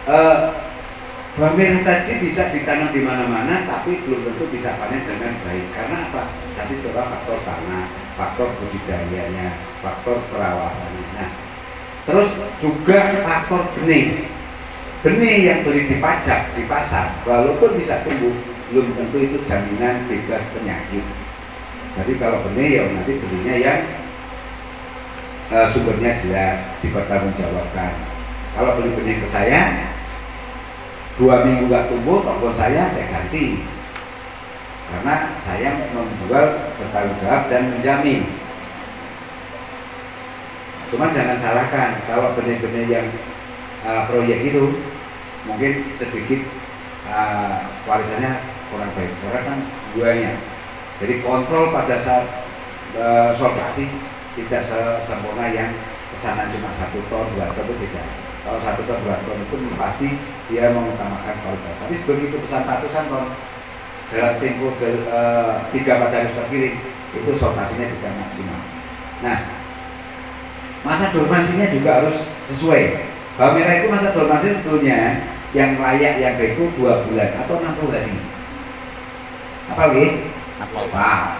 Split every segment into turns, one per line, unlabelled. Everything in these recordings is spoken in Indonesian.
eh, bawang merah tadi bisa ditanam di mana-mana, tapi belum tentu bisa panen dengan baik. Karena apa? Tapi setelah faktor tanah, faktor budidayanya, faktor perawatannya. Nah, terus juga faktor benih. Benih yang beli di pajak di pasar, walaupun bisa tumbuh, belum tentu itu jaminan bebas penyakit. Jadi kalau benih ya nanti belinya yang sumbernya jelas, dipertanggungjawabkan. Kalau beli benih ke saya, 2 minggu nggak tumbuh, telepon saya ganti. Karena saya menjual bertanggung jawab dan menjamin. Cuma jangan salahkan, kalau benih-benih yang proyek itu mungkin sedikit kualitasnya kurang baik, karena kan buahnya. Jadi kontrol pada saat sortasi tidak sempurna yang kesana cuma 1 ton, 2 ton itu tidak. Kalau 1 ton, 2 ton itu pasti dia mengutamakan kualitas. Tapi begitu pesan ratusan ton dalam tempo 3-4 hari terkirim, itu sortasinya tidak maksimal. Nah, masa dormansinya juga harus sesuai. Bawang merah itu masa dormansi sebetulnya yang layak, yang baik itu 2 bulan atau 60 hari. Apa lagi? Wow.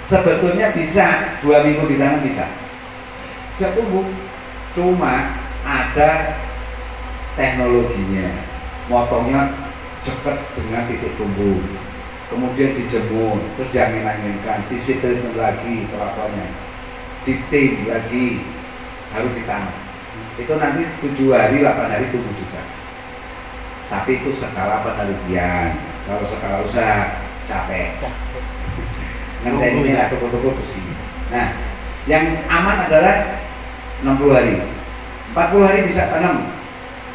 Sebetulnya bisa 2 minggu ditanam bisa tumbuh, cuma ada teknologinya. Motongnya cepat dengan titik tumbuh, kemudian dijemur, terus diangin-anginkan, disitrin lagi kelapanya, ditim lagi, harus ditanam. Itu nanti 7 hari, 8 hari tumbuh juga. Tapi itu skala penelitian. Kalau skala usaha capek. Ngenteni ini ada toko-toko besi. Nah, yang aman adalah 60 hari. 40 hari bisa tanam.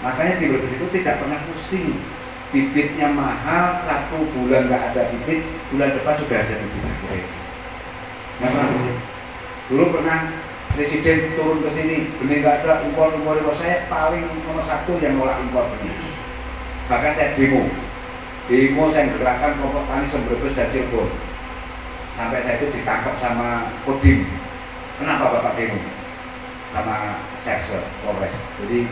Makanya di Brebes itu tidak pernah pusing. Bibitnya mahal, 1 bulan nggak ada bibit, bulan depan sudah ada bibit. Nggak pernah pusing. Dulu pernah presiden turun ke sini, benih nggak ada, impor. Saya paling nomor 1 yang nolak impor benih. Bahkan saya demo saya gerakan kelompok tani Brebes dan Cirebon. Sampai saya itu ditangkap sama Kodim. Kenapa Bapak demo? Sama Serse, Polres. Jadi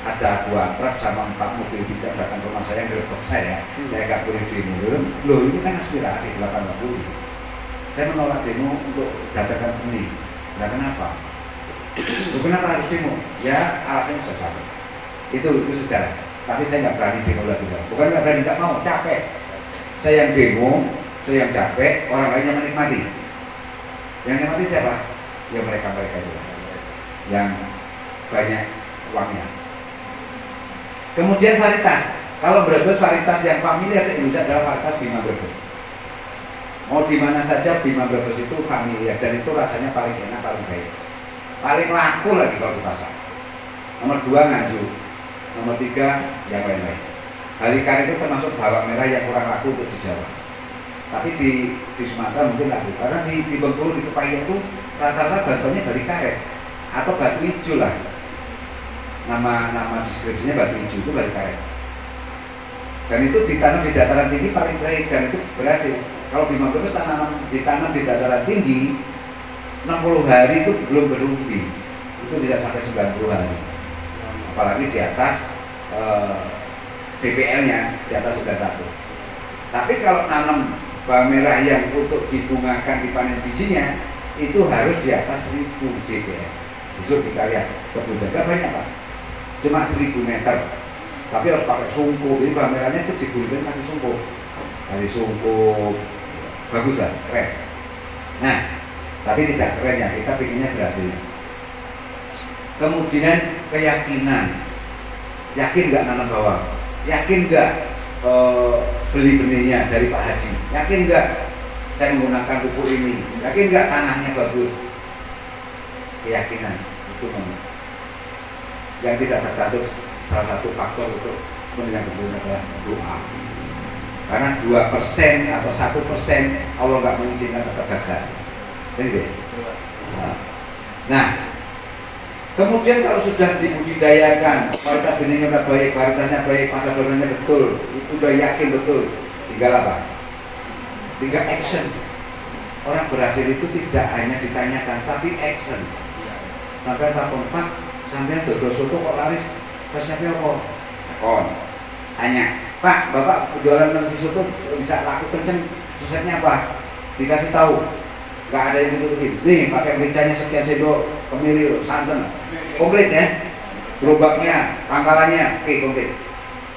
ada 2 truk sama 4 mobil bijak datang ke rumah saya, ngerebek saya. Saya nggak boleh demo. Loh, ini kan aspirasi 880. Saya menolak demo untuk datangkan benih. Nah, kenapa? Loh, kenapa harus demo? Ya alasannya sudah sampai. Itu sejarah. Tapi saya nggak berani demo lagi. Bukan nggak berani, nggak mau, capek. Saya yang demo, saya yang capek, orang lain yang menikmati. Yang menikmati siapa? Ya mereka juga yang banyak uangnya. Kemudian varietas. Kalau Brebes, varietas yang familiar di Indonesia adalah varietas Bima Brebes. Mau di mana saja Bima Brebes itu familiar dan itu rasanya paling enak, paling baik, paling laku lagi kalau di pasar. Nomor 2 Nganjuk, nomor 3 yang lain-lain. Balikan itu termasuk bawang merah yang kurang laku untuk di Jawa. Tapi di Sumatera mungkin laku, karena di Bengkulu, di Kepahian itu rata-rata bantuannya balik karet atau batu hijau lah. Nama deskripsinya batu hijau itu balik karet. Dan itu ditanam di dataran tinggi paling baik dan itu berhasil. Kalau Bima Brebes ditanam di dataran tinggi 60 hari itu belum berumbi. Itu bisa sampai 90 hari. Apalagi di atas DPL-nya di atas 900. Tapi kalau tanam bawang merah yang untuk dibungakan dipanen bijinya itu harus di atas 1000 DPL. Besok kita lihat kebun jaga banyak Pak, cuma 1000 meter. Tapi harus pakai sungkup. Jadi bawang merahnya itu digulirkan kasih sungkup, bagus lah, keren. Nah, tapi tidak keren ya, kita pinginnya berhasil. Kemudian keyakinan, yakin nggak nanam bawang? Yakin nggak beli benihnya dari Pak Hadi? Yakin nggak saya menggunakan pupuk ini? Yakin nggak tanahnya bagus? Keyakinan itu yang tidak tergantung salah satu faktor untuk menilai kebun adalah doa. Karena 2% atau 1% Allah nggak mengizinkan tetap gagal. Jadi, nah, kemudian kalau sudah dibudidayakan, kualitas benihnya sudah baik, kualitasnya baik, masa dormannya betul, itu sudah yakin betul, tinggal apa? Tinggal action. Orang berhasil itu tidak hanya ditanyakan, tapi action. Sampai tahun 4, sampai dodol soto kok laris, resepnya apa? telepon, tanya, Pak, Bapak jualan nasi soto bisa laku kenceng, susahnya apa? Dikasih tahu, nggak ada yang ditutupin. Nih pakai mericanya sekian sendok, kemiri, santan, komplit ya, gerobaknya, pangkalannya, oke komplit.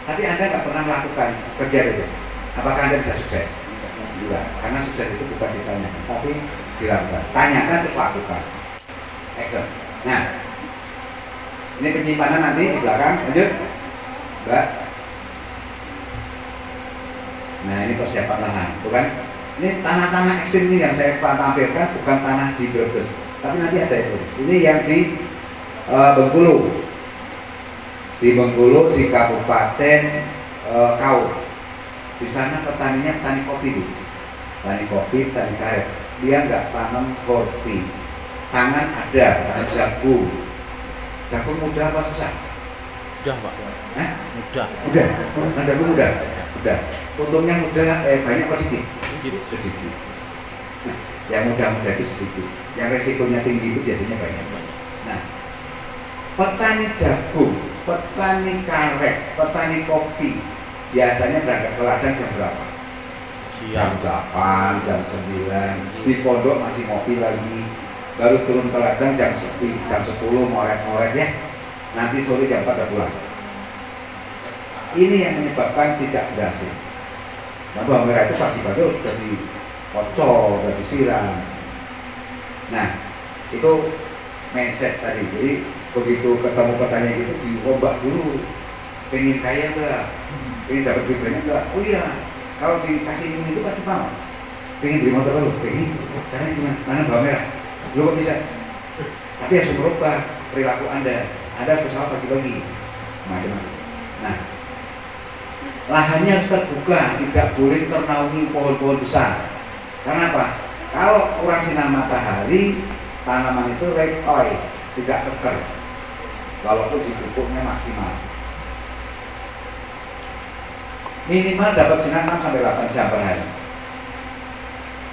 Tapi Anda nggak pernah melakukan kegiatan itu. Apakah Anda bisa sukses? Juga, karena sukses itu bukan ditanyakan, tapi dilakukan. Tanyakan terus lakukan. Action. Nah, ini penyimpanan nanti di belakang. Lanjut, Mbak. Nah, ini persiapan lahan, bukan? Ini tanah-tanah ekstrim ini yang saya tampilkan bukan tanah di Brebes, tapi nanti ada itu. Ini yang di Bengkulu, di Kabupaten Kaur. Di sana petaninya petani kopi, Bu. Petani kopi, petani karet. Dia nggak tanam kopi. Tangan ada jagung. Jagung mudah apa susah?
Mudah, Pak. Mudah.
Mudah. Jagung mudah. Mudah. Untungnya mudah, banyak apa sedikit? Sedikit. Nah, yang mudah-mudah itu sedikit. Yang resikonya tinggi itu biasanya banyak. Nah, petani jagung, petani karet, petani kopi biasanya berangkat ke ladang jam berapa? Jam 8, jam 9. Di pondok masih ngopi lagi. Baru turun ke ladang jam 10 moret-moret ya. Nanti sore jam 4 udah pulang. Ini yang menyebabkan tidak berhasil. Nah, bawang merah itu pagi-pagi sudah dikocok, sudah disiram. Nah, itu mindset tadi. Jadi begitu ketemu petani gitu diubah dulu. Pengen kaya enggak? Pengen dapat duit banyak enggak? Oh iya, kalau dikasih minum itu pasti mau. Pengen beli motor baru? Pengen. Caranya gimana? Mana bawang merah? Lu kok bisa? Tapi harus merubah perilaku Anda. Anda berusaha pagi-pagi macam-macam. Nah, lahannya harus terbuka, tidak boleh ternaungi pohon-pohon besar. Karena apa? Kalau kurang sinar matahari, tanaman itu red oil, tidak keker. Walaupun di pupuknya maksimal. Minimal dapat sinar 6-8 jam per hari.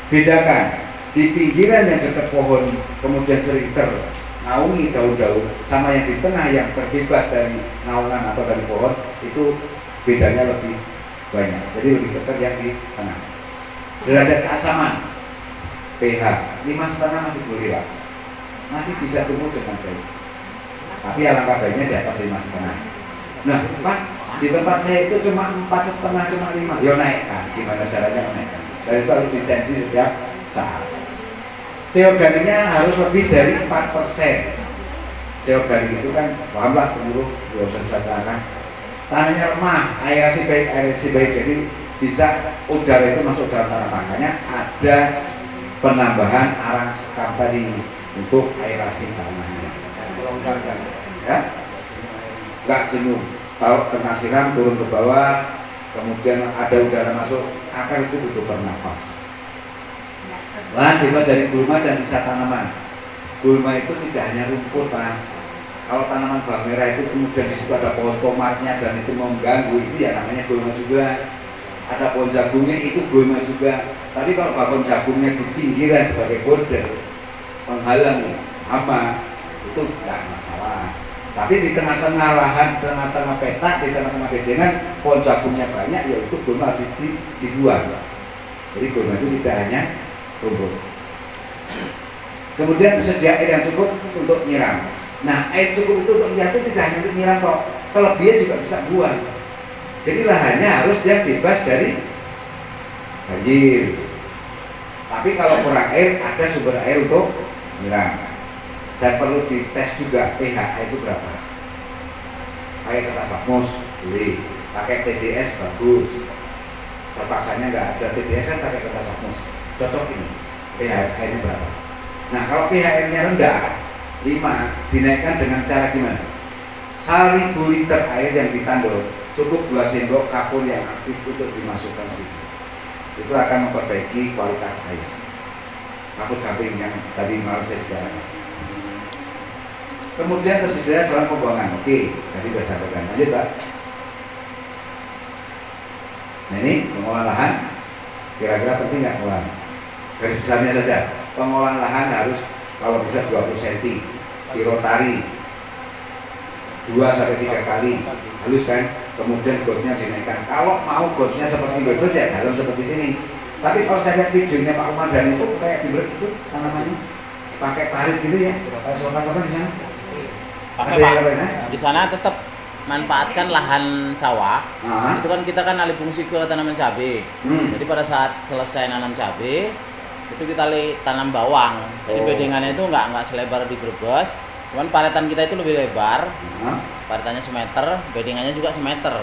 Bedakan di pinggiran yang dekat pohon kemudian sering ternaungi daun-daun sama yang di tengah yang terbebas dari naungan atau dari pohon itu bedanya lebih banyak. Jadi lebih dekat yang di tengah. Derajat keasaman pH 5,5 masih boleh Pak. Masih bisa tumbuh dengan baik. Tapi alangkah baiknya di atas 5,5. Nah Pak, di tempat saya itu cuma 4,5, cuma 5. Yo naikkan, gimana caranya menaikkan? Dan itu harus ditensi setiap saat. Seorganiknya harus lebih dari 4%. Seorganik itu kan pahamlah penyuluh, gak usah disarankan. Tanahnya remah, aerasi baik, jadi bisa udara itu masuk dalam tanah. Makanya ada penambahan arang sekam tadi untuk aerasi tanahnya. Melonggarkan, ya, nggak jenuh. Tahu kena siram turun ke bawah, kemudian ada udara masuk, akar itu butuh bernafas. Lahan bebas dari gulma dan sisa tanaman. Gulma itu tidak hanya rumput, Pak. Kalau tanaman bawang merah itu kemudian di situ ada pohon tomatnya dan itu mengganggu, itu ya namanya gulma juga. Ada pohon jagungnya, itu gulma juga. Tapi kalau pohon jagungnya di pinggiran sebagai border, penghalang hama, itu tidak masalah. Tapi di tengah-tengah lahan, tengah-tengah petak, di tengah-tengah bedengan, pohon jagungnya banyak, yaitu gulma harus dibuang. Jadi gulma itu tidak hanya rumput. Kemudian tersedia air yang cukup untuk nyiram. Nah, air cukup itu untuk nyiram itu tidak hanya untuk nyiram kok, kelebihan juga bisa buang. Jadi lahannya harus yang bebas dari banjir. Tapi kalau kurang air, ada sumber air untuk nyiram. Dan perlu dites juga pH air itu berapa. Pakai kertas lakmus boleh, pakai TDS bagus. Terpaksanya nggak ada TDS kan pakai kertas lakmus. Cocok ini pH airnya berapa. Nah kalau pH airnya rendah 5, dinaikkan dengan cara gimana? 1.000 liter air yang ditandul cukup 2 sendok kapur yang aktif untuk dimasukkan situ. Itu akan memperbaiki kualitas air. Kapur gamping yang tadi malam saya bicarakan. Kemudian tersedia saluran pembuangan. Oke, tadi sudah sampaikan. Lanjut Pak. Nah ini pengolahan lahan. Kira-kira penting nggak pengolahan? Dari besarnya saja, pengolahan lahan harus kalau bisa 20 cm, dirotari 2-3 kali, halus kan, kemudian gotnya dinaikkan. Kalau mau gotnya seperti bebas ya dalam seperti sini. Tapi kalau saya lihat videonya Pak Umar dan itu kayak di itu tanamannya pakai parit gitu ya. Pakai sopan-sopan di sana.
Pakai Pak. Di sana tetap manfaatkan lahan sawah. Itu kan kita kan alih fungsi ke tanaman cabai. Jadi pada saat selesai nanam cabai itu kita tanam bawang. Jadi bedengannya itu nggak selebar di Brebes. Cuman paretan kita itu lebih lebar. Paretannya semeter, bedengannya juga semeter.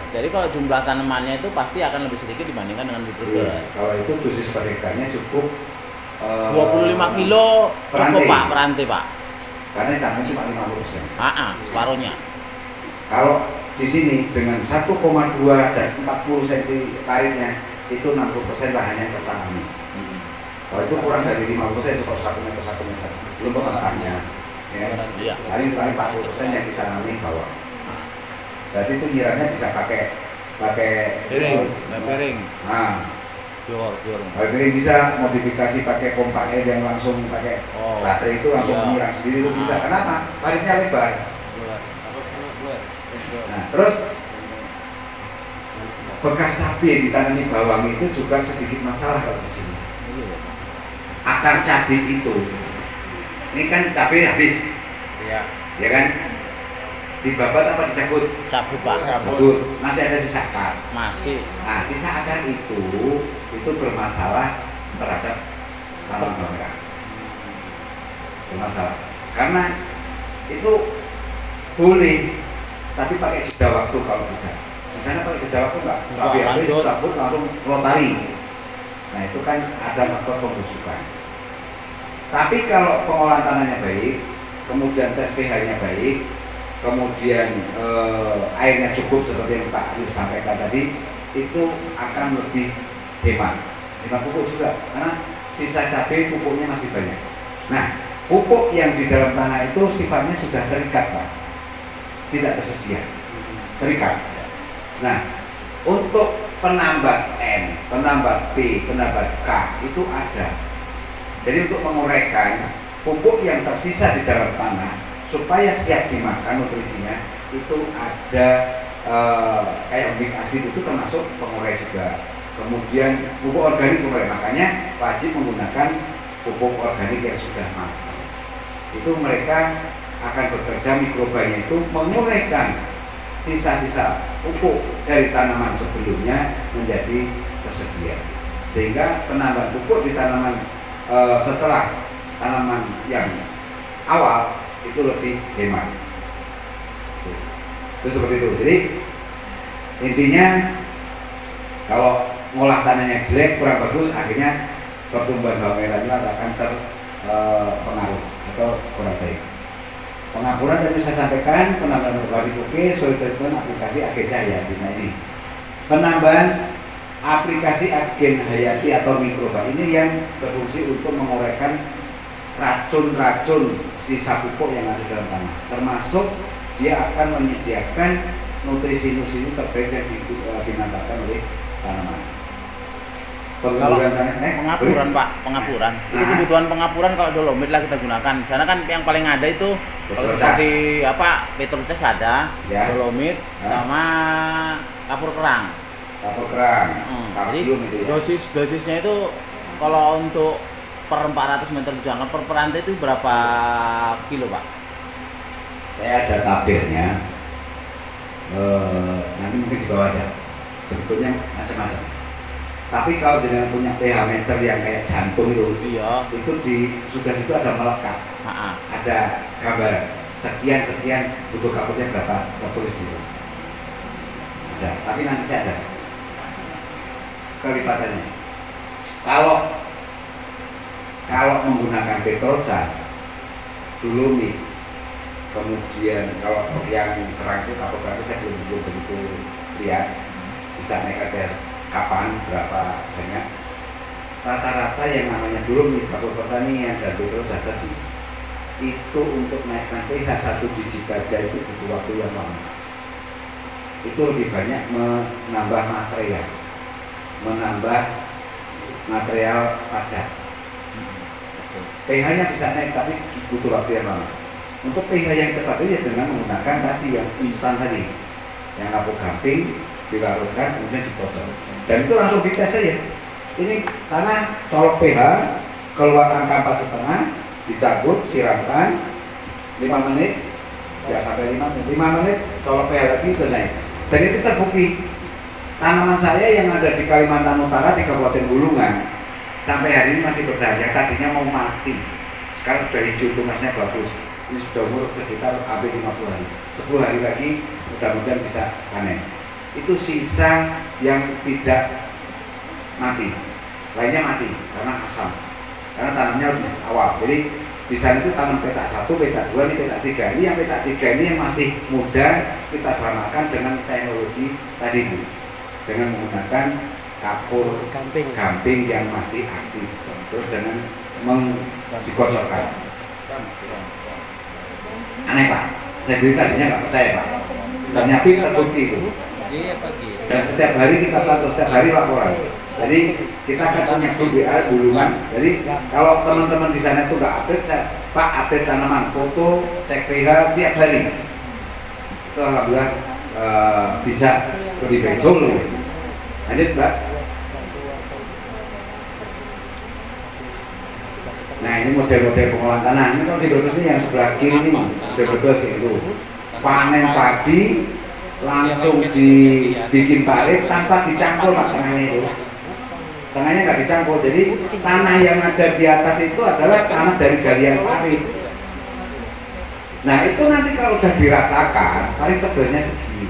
Jadi kalau jumlah tanamannya itu pasti akan lebih sedikit dibandingkan dengan di Brebes.
Kalau itu dosis padekannya cukup
25 kilo cukup Pak, perantai Pak.
Karena tanahnya cuma 50%.
Separuhnya.
Kalau di sini dengan 1,2 dan 40 cm paritnya itu 60% lahannya tertanami. Kalau itu kurang dari 50% itu 1 meter 1 meter. Belum pemetaannya. Ya. Paling 40% yang ditanami bawah. Berarti itu nyiramnya bisa pakai
piring.
Piring bisa modifikasi pakai pompa air yang langsung pakai baterai itu langsung menyiram sendiri itu bisa. Kenapa? Paritnya lebar. Nah, terus bekas cabai ditanami bawang itu juga sedikit masalah kalau di sini. Akar cabai itu, ini kan cabai habis, ya kan? Dibabat apa dicabut?
Cabut Pak.
Cabut. Masih ada sisa akar.
Masih.
Nah, sisa akar itu bermasalah terhadap tanaman mereka. Bermasalah. Karena itu boleh, tapi pakai jeda waktu kalau bisa. Di sana pakai jeda waktu nggak? Tapi habis cabut langsung rotari. Nah itu kan ada faktor pembusukan. Tapi kalau pengolahan tanahnya baik, kemudian tes pH-nya baik, kemudian airnya cukup seperti yang Pak Aris sampaikan tadi, itu akan lebih hemat pupuk juga, karena sisa cabai pupuknya masih banyak. Nah, pupuk yang di dalam tanah itu sifatnya sudah terikat Pak, tidak tersedia, terikat. Nah, untuk penambat N, penambat P, penambat K itu ada. Jadi untuk menguraikan pupuk yang tersisa di dalam tanah supaya siap dimakan nutrisinya itu ada kayak humic acid itu termasuk pengurai juga. Kemudian pupuk organik pengurai, makanya wajib menggunakan pupuk organik yang sudah matang. Itu mereka akan bekerja mikrobanya itu menguraikan sisa-sisa pupuk dari tanaman sebelumnya menjadi tersedia, sehingga penambahan pupuk di tanaman setelah tanaman yang awal itu lebih hemat. Itu seperti itu. Jadi intinya kalau ngolah tanahnya jelek, kurang bagus, akhirnya pertumbuhan bawang merahnya akan terpengaruh atau kurang baik. Pengapuran tadi saya sampaikan, penambahan organik oke, soil treatment aplikasi agen hayati. Nah ini penambahan aplikasi agen hayati atau mikroba ini yang berfungsi untuk menguraikan racun-racun sisa pupuk yang ada dalam tanah, termasuk dia akan menyediakan nutrisi-nutrisi terbaik yang dimanfaatkan oleh tanaman.
Kalau pengapuran Pak, pengapuran. Itu kebutuhan pengapuran kalau dolomit lah kita gunakan. Di sana kan yang paling ada itu kalau seperti apa petrocas ada, dolomit sama kapur kerang.
Kapur kerang, kalsium itu ya.
Dosisnya itu kalau untuk per 400 meter jangan per perantai itu berapa kilo Pak?
Saya ada tabelnya. Nanti mungkin di bawah ada. Sebetulnya macam-macam. Tapi kalau jenengan punya pH meter yang kayak jantung itu, itu sudah situ ada melekat, ada gambar sekian butuh kapurnya berapa, tertulis gitu. Ada, tapi nanti saya ada kelipatannya. Kalau menggunakan petrocas, dolomit, kemudian kalau yang kerang itu kapur kerang itu saya belum begitu lihat bisa naik ada kapan, berapa banyak. Rata-rata yang namanya dolomit, kapur pertanian dan petrocas tadi itu untuk naikkan pH 1 digit saja itu butuh waktu yang lama. Itu lebih banyak menambah material padat. pH-nya bisa naik tapi butuh waktu yang lama. Untuk pH yang cepat itu dengan menggunakan tadi yang instan tadi, yang kapur gamping dilarutkan kemudian dipotong. Dan itu langsung dites saja. Ini tanah colok pH, keluar angka 4,5, dicabut, siramkan 5 menit, ya sampai 5 menit, 5 menit colok pH lagi itu naik. Dan itu terbukti. Tanaman saya yang ada di Kalimantan Utara di Kabupaten Bulungan sampai hari ini masih bertahan. Yang tadinya mau mati, sekarang sudah hijau, tumasnya bagus. Ini sudah umur sekitar hampir 50 hari. 10 hari lagi mudah-mudahan bisa panen. Itu sisa yang tidak mati, lainnya mati karena asam, karena tanamnya lebih awal. Jadi di sana itu tanam petak 1, petak 2, ini petak 3. Ini yang petak 3 ini yang masih muda kita selamatkan dengan teknologi tadi Bu, dengan menggunakan kapur gamping yang masih aktif, terus dengan dikocorkan. Aneh Pak, saya beri tadinya nggak percaya Pak, ternyata terbukti itu. Dan setiap hari kita pantau, setiap hari laporan. Jadi kita akan punya grup WA Bulungan. Jadi kalau teman-teman di sana itu nggak update, saya Pak update tanaman, foto, cek pH tiap hari. Itu alhamdulillah bisa lebih baik dulu. Lanjut Mbak. Nah ini model-model pengolahan tanah. Ini kalau di Brebes ini yang sebelah kiri ini, di Brebes itu panen padi langsung dibikin parit tanpa dicampur Pak tengahnya itu. Tengahnya nggak dicampur, jadi tanah yang ada di atas itu adalah tanah dari galian parit. Nah itu nanti kalau udah diratakan, paling tebalnya segini,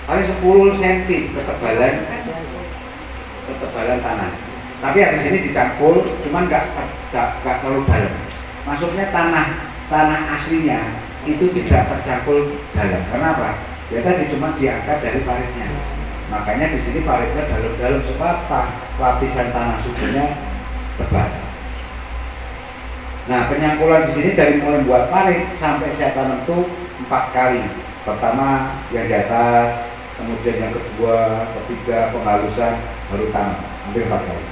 paling 10 cm ketebalan tanah. Tapi habis ini dicampur, cuman nggak terlalu dalam. Maksudnya tanah aslinya itu tidak tercampur dalam. Kenapa? Ya tadi cuma diangkat dari paritnya. Makanya di sini paritnya dalam-dalam supaya lapisan tanah suburnya tebal. Nah penyangkulan di sini dari mulai buat parit sampai saya tanam itu 4 kali. Pertama yang di atas, kemudian yang kedua, ketiga penghalusan, baru tanam. Hampir 4 kali.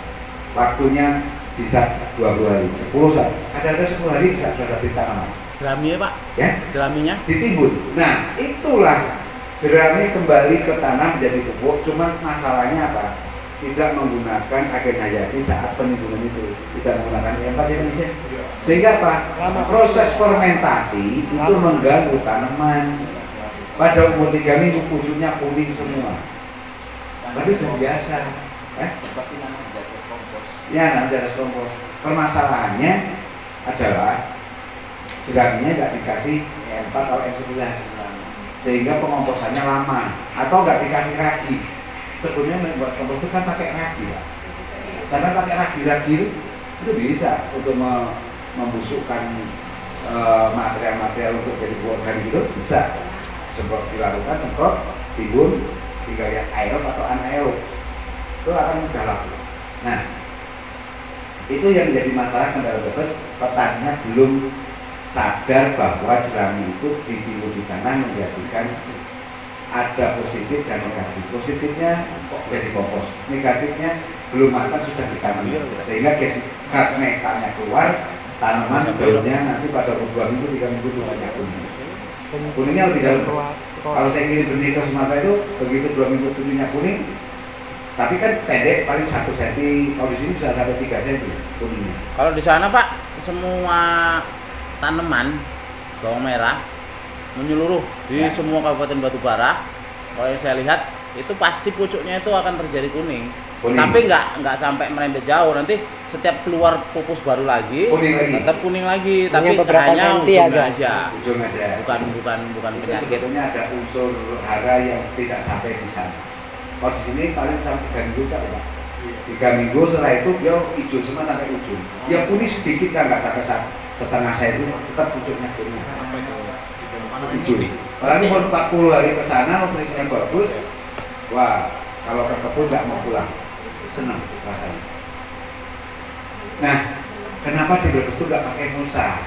Waktunya bisa 20 hari, 10 saat. Ada 10 hari bisa sudah tanaman.
Jerami ya Pak? Ya? Jeraminya?
Ditimbun. Nah itulah jerami kembali ke tanah menjadi pupuk. Cuman masalahnya apa? Tidak menggunakan agen hayati saat penimbunan itu. Tidak menggunakan empat Indonesia. Sehingga apa? Proses fermentasi itu mengganggu tanaman. Pada umur 3 minggu pucuknya kuning semua. Tapi sudah biasa. Ya, nanti ada kompos. Permasalahannya adalah jeraminya nggak dikasih M4 atau M11 sehingga pengomposannya lama, atau nggak dikasih ragi. Sebelumnya membuat kompos itu kan pakai ragi Pak. Karena pakai ragi itu bisa untuk membusukkan material-material untuk jadi buah organik itu bisa. Semprot dilakukan, semprot, timbun, tinggal lihat aerob atau anaerob itu akan mudah laku. Nah itu yang menjadi masalah kendala Brebes, petaninya belum sadar bahwa jerami itu ditimbun di tanah menjadikan ada positif dan negatif. Positifnya jadi kompos, negatifnya belum matang sudah ditanam, sehingga gas metanya keluar, tanaman daunnya nanti pada umur 2 minggu 3 minggu banyak kuning. Kuningnya lebih dalam. Kalau saya kirim benih ke Sumatera itu begitu 2 minggu kuningnya kuning, tapi kan pendek paling 1 cm. Kalau di sini bisa sampai 3 cm kuningnya.
Kalau di sana Pak, semua tanaman bawang merah menyeluruh di semua Kabupaten Batubara. Kalau yang saya lihat itu pasti pucuknya itu akan terjadi kuning. Tapi nggak sampai merembet jauh. Nanti setiap keluar pupus baru lagi, tetap kuning lagi. Tapi hanya ujung aja. Bukan penyakit.
Sebetulnya ada unsur hara yang tidak sampai di sana. Kalau di sini paling sampai 3 minggu Pak. 3 minggu setelah itu dia hijau semua sampai ujung. Ya kuning sedikit kan nggak sampai setengah saya itu tetap pucuknya kuning. Hijau. Apalagi mau 40 hari ke sana nutrisinya bagus. Wah, kalau ke kebun nggak mau pulang. Senang rasanya. Nah, kenapa di Brebes itu nggak pakai mulsa?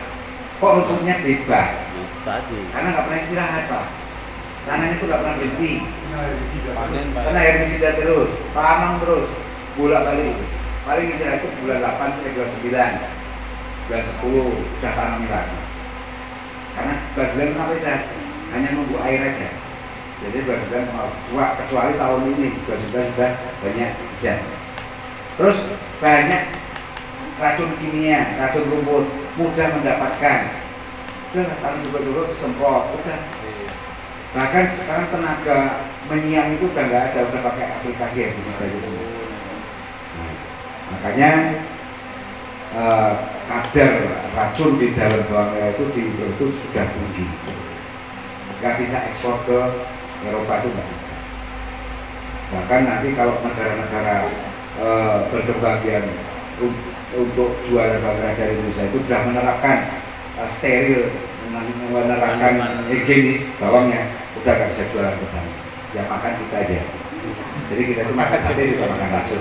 Kok rumputnya bebas?
Tadi.
Karena nggak pernah istirahat Pak. Tanahnya itu nggak pernah berhenti. Karena herbisida terus, tanam terus, bolak-balik. Paling istirahat itu bulan 8 sampai bulan 9, bulan 10 sudah tanami lagi. Karena bulan 9 kenapa istirahat? Hanya nunggu air aja. Jadi bulan 9 mau kecuali tahun ini bulan 9 sudah banyak hujan. Terus banyak racun kimia, racun rumput, mudah mendapatkan. Udah tanam dulu semprot, udah. Bahkan sekarang tenaga menyiam itu udah nggak ada, udah pakai aplikasi herbisida itu semua. Nah, makanya kadar racun di dalam bawang merah itu di itu sudah tinggi. Nggak bisa ekspor ke Eropa itu nggak bisa. Bahkan nanti kalau negara-negara berkembang yang untuk jualan bawang merah dari Indonesia itu sudah menerapkan steril, menerapkan higienis bawangnya, udah nggak bisa jualan ke sana. Ya makan kita aja. Jadi kita itu makan sate juga makan racun.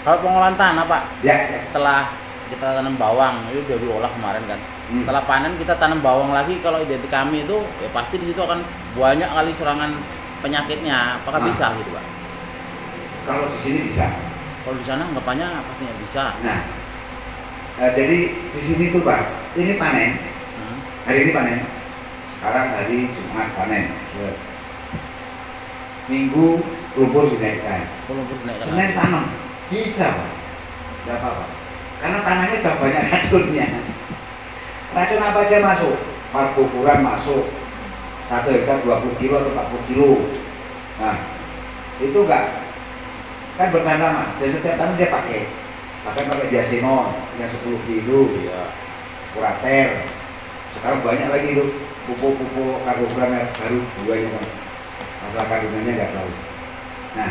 Kalau pengolahan tanah Pak,
ya
setelah kita tanam bawang itu udah diolah kemarin kan. Setelah panen kita tanam bawang lagi, kalau identik kami itu ya pasti di situ akan banyak kali serangan penyakitnya. Apakah bisa gitu Pak?
Kalau di sini bisa.
Kalau di sana anggapannya pastinya bisa.
Nah, jadi di sini tuh Pak, ini panen. Hari ini panen. Sekarang hari Jumat panen. Minggu lumpur dinaikkan. Senin tanam. Bisa Pak. Tidak apa-apa. Karena tanahnya sudah banyak racunnya. Racun apa aja masuk? Marbokuran masuk. 1 hektar 20 kilo atau 40 kilo. Nah, itu enggak kan bertahan lama. Jadi setiap tahun dia pakai diasenon yang 10 kilo, ya, kurater. Sekarang banyak lagi itu pupuk-pupuk karbogram yang baru buahnya kan. Masalah kandungannya nggak tahu. Nah,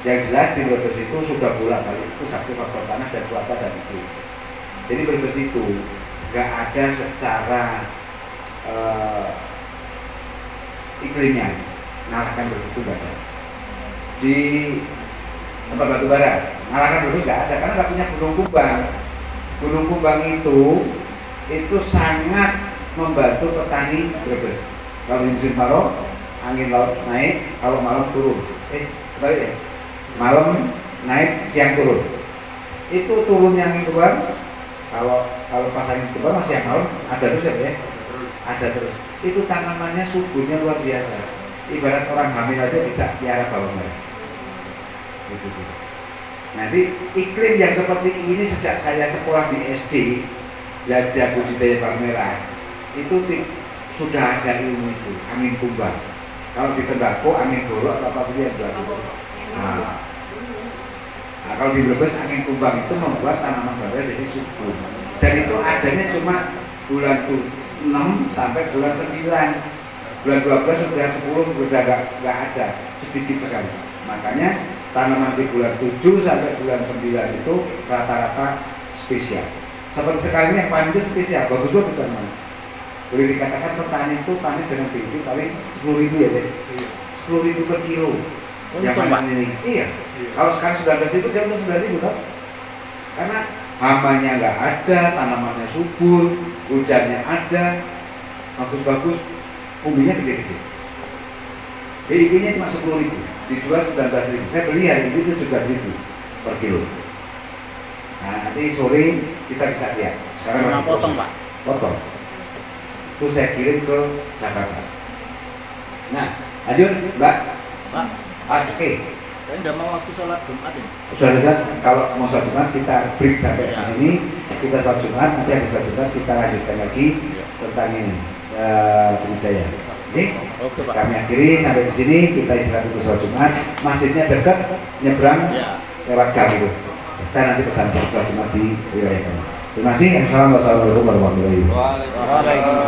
yang jelas di Brebes itu sudah bolak-balik itu satu faktor tanah dan cuaca dan iklim. Jadi Brebes itu nggak ada secara iklimnya ngalahkan Brebes itu nggak ada. Di tempat batu bara ngalahkan Brebes nggak ada karena nggak punya Gunung Kumbang. Gunung Kumbang itu sangat membantu petani Brebes. Kalau di musim kemarau angin laut naik, kalau malam turun. Kembali ya. Malam naik, siang turun. Itu turunnya angin Kumbang. Kalau pas angin Kumbang masih siang malam ada terus ya? Ada terus. Itu tanamannya suburnya luar biasa. Ibarat orang hamil aja bisa piara bawang merah. Gitu. Nanti iklim yang seperti ini sejak saya sekolah di SD belajar budidaya bawang merah itu sudah ada ilmu itu, angin kumbang. Kalau di tembakau angin golok atau apa dia berlaku. Nah, kalau di Brebes angin kumbang itu membuat tanaman bawang jadi subur. Dan itu adanya cuma bulan 6 sampai bulan 9. Bulan 12 sudah 10 sudah nggak ada, sedikit sekali. Makanya tanaman di bulan 7 sampai bulan 9 itu rata-rata spesial. Seperti sekarang ini yang panen itu spesial, bagus-bagus tanaman. Boleh dikatakan petani itu panen dengan bibit paling 10.000 ya deh. 10.000 per kilo. Yang panen ini. Iya. Kalau sekarang 19.000 dia untuk 9.000 kan? Karena hamanya nggak ada, tanamannya subur, hujannya ada, bagus-bagus, umbinya gede-gede. BIP-nya cuma 10.000, dijual 19.000. Saya beli hari ini 17.000 per kilo. Nah, nanti sore kita bisa lihat. Sekarang
masih potong Pak.
Potong. Itu saya kirim ke Jakarta. Nah, lanjut Mbak.
Pak.
Oke.
Saya udah mau waktu sholat Jumat ini.
Sudah kan? Kalau mau sholat Jumat kita break sampai di sini. Kita sholat Jumat, nanti habis sholat Jumat kita lanjutkan lagi tentang ini budidaya. Oke?
Oke Pak.
Kami akhiri sampai di sini. Kita istirahat untuk sholat Jumat. Masjidnya dekat, nyebrang lewat gang itu. Kita nanti pesan sholat Jumat di wilayah kami. Terima kasih. Assalamualaikum warahmatullahi wabarakatuh.
Waalaikumsalam.